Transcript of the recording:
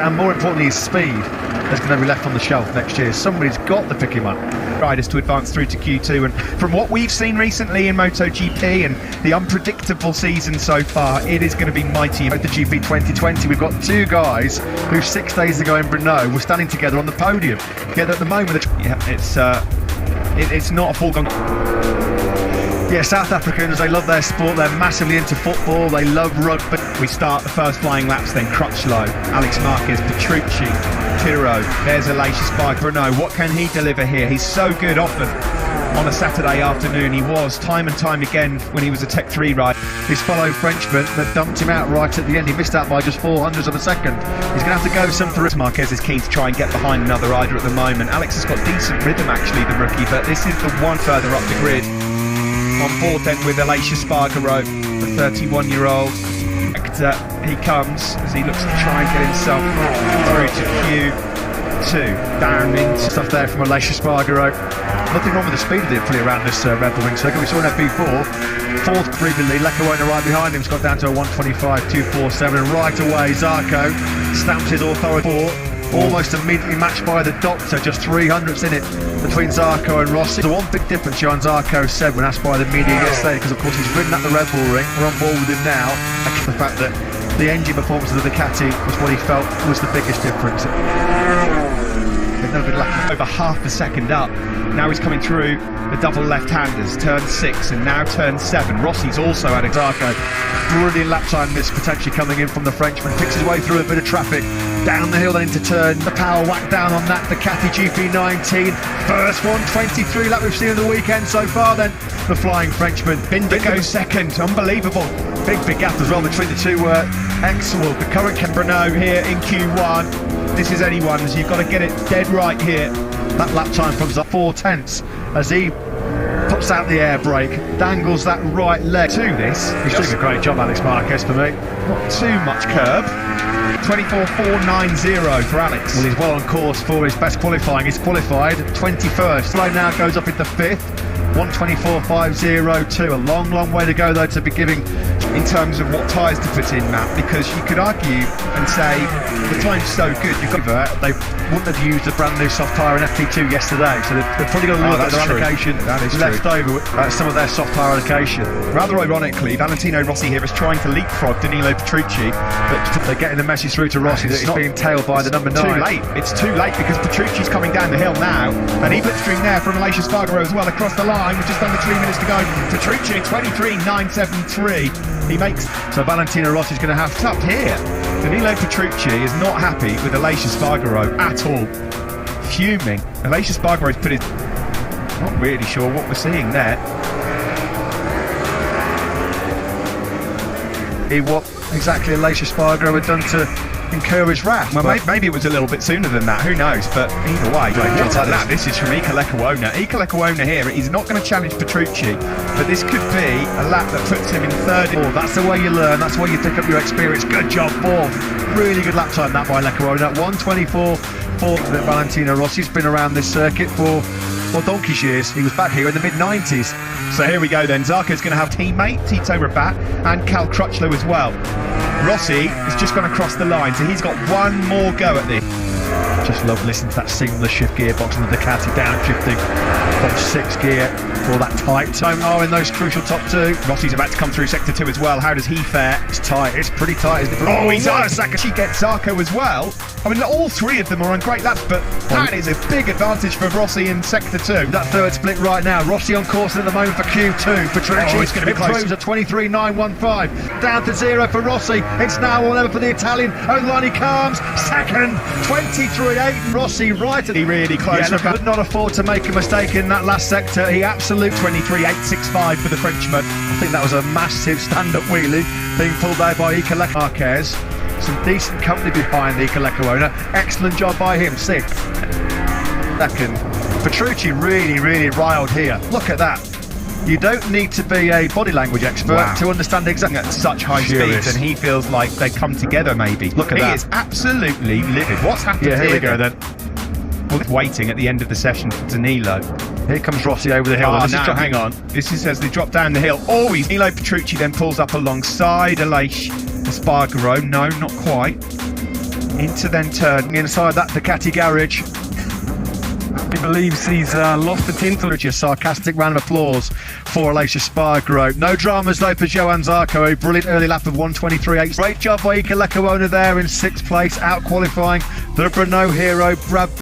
and more importantly his speed, is going to be left on the shelf next year. Somebody's got to pick him up. Riders to advance through to Q2, and from what we've seen recently in MotoGP and the unpredictable season so far, it is going to be mighty. MotoGP 2020, we've got two guys who 6 days ago in Brno were standing together on the podium. Yet at the moment, it's not a foregone. Yeah, South Africans, they love their sport, they're massively into football, they love rugby. We start the first flying laps, then Crutchlow, Alex Marquez, Petrucci, Tiro, there's Aleix by Brno. What can he deliver here? He's so good often on a Saturday afternoon. He was time and time again when he was a Tech 3 rider. His fellow Frenchman that dumped him out right at the end. He missed out by just 400ths of a second. He's going to have to go some for it. Marquez is keen to try and get behind another rider at the moment. Alex has got decent rhythm actually, the rookie, but this is the one further up the grid. On board then with Aleix Espargaro, the 31-year-old. He comes as he looks to try and get himself through to Q2. Down into stuff there from Aleix Espargaro. Nothing wrong with the speed of the Aprilia around this Red Bull Ring circuit. We saw an FP4. Fourth briefly, Leclerc right behind him. He's got down to a 1:25.247, and right away Zarco stamps his authority. Almost immediately matched by the Doctor, just 300ths in it between Zarco and Rossi. The one big difference Johan Zarco said when asked by the media yesterday, because of course he's ridden at the Red Bull Ring, we're on board with him now, the fact that the engine performance of the Ducati was what he felt was the biggest difference. They've never been lucky. Over half a second up. Now he's coming through the double left-handers, turn 6 and now turn 7. Rossi's also had a Zarco. Brilliant lap time miss potentially coming in from the Frenchman. Picks his way through a bit of traffic. Down the hill then into turn. The power whack down on that Ducati GP19. First 1:23 lap we've seen in the weekend so far then. The flying Frenchman. Binder goes second. Unbelievable. Big gap as well between the two. Excellent. The current Brno here in Q1. This is anyone's. You've got to get it dead right here. That lap time comes up 4/10 as he puts out the air brake, dangles that right leg to this. He's doing a great job, Alex Marquez, for me. Not too much curb. 24.490 for Alex. Well, he's well on course for his best qualifying. He's qualified 21st. Slow now goes up into 5th. 1:24.502. A long way to go though to be giving in terms of what tyres to put in, Matt, because you could argue and say the time's so good, they wouldn't have used a brand new soft tyre in FP2 yesterday, so they're probably going to look at their allocation left over some of their soft tyre allocation. Rather ironically, Valentino Rossi here is trying to leapfrog Danilo Petrucci, but they're getting the message through to Rossi that it's being tailed by the number 9. Too late. It's too late because Petrucci's coming down the hill now, and he blitzstring there from Aleix Espargaro as well across the line with just under 3 minutes to go. Petrucci 23.973. He makes so Valentino Rossi's going to have up here. Danilo Petrucci is not happy with Aleix Espargaro at all. Fuming. Aleix Espargaro's put his... Not really sure what we're seeing there. What exactly Aleix Espargaro had done to incur his wrath? Well, maybe it was a little bit sooner than that, who knows, but either way, this is from Iker Lecuona. Iker Lecuona here, he's not going to challenge Petrucci, but this could be a lap that puts him in 3rd. Oh, that's the way you learn, that's the way you pick up your experience. Good job, 4th. Really good lap time that by Lecuona. 1:24.4 that Valentino Rossi's been around this circuit for donkey's years. He was back here in the mid-90s. So here we go then. Zarco's going to have teammate Tito Rabat and Cal Crutchlow as well. Rossi has just gone across the line, so he's got one more go at this. Just love listening to that seamless shift gearbox on the Ducati downshifting from 6th gear for that tight time in those crucial top 2. Rossi's about to come through sector 2 as well. How does he fare? It's tight, it's pretty tight, isn't it? Oh, he's on a second. She gets Zarco as well. I mean, all 3 of them are on great laps, but that is a big advantage for Rossi in sector 2. That 3rd split right now. Rossi on course at the moment for Q2. Petrucci it's going to be close. At 23.915. Down to 0 for Rossi. It's now all over for the Italian. Over the line he comes. Second, 23.8. Rossi right at he really close. Yeah, could not afford to make a mistake in that last sector. He absolutely 23.865 for the Frenchman. I think that was a massive stand-up wheelie being pulled there by Iker Marquez. Some decent company behind Iker Lecuona. Excellent job by him. 6th. Second. Petrucci really riled here. Look at that. You don't need to be a body language expert to understand exactly at such high speeds, and he feels like they come together maybe. Look at that. He is absolutely livid. What's happened here? Here we go then. Waiting at the end of the session for Danilo. Here comes Rossi over the hill. Hang on. This is as they drop down the hill. Danilo Petrucci then pulls up alongside Aleix Espargaro. No, not quite. into then turn inside that Ducati garage. He believes he's lost the tinsel. A sarcastic round of applause for Aleix Espargaro. No dramas though for Johan Zarco. A brilliant early lap of 1:23.8. Great job by Iker Lecuona there in 6th place, out qualifying the Renault hero Brad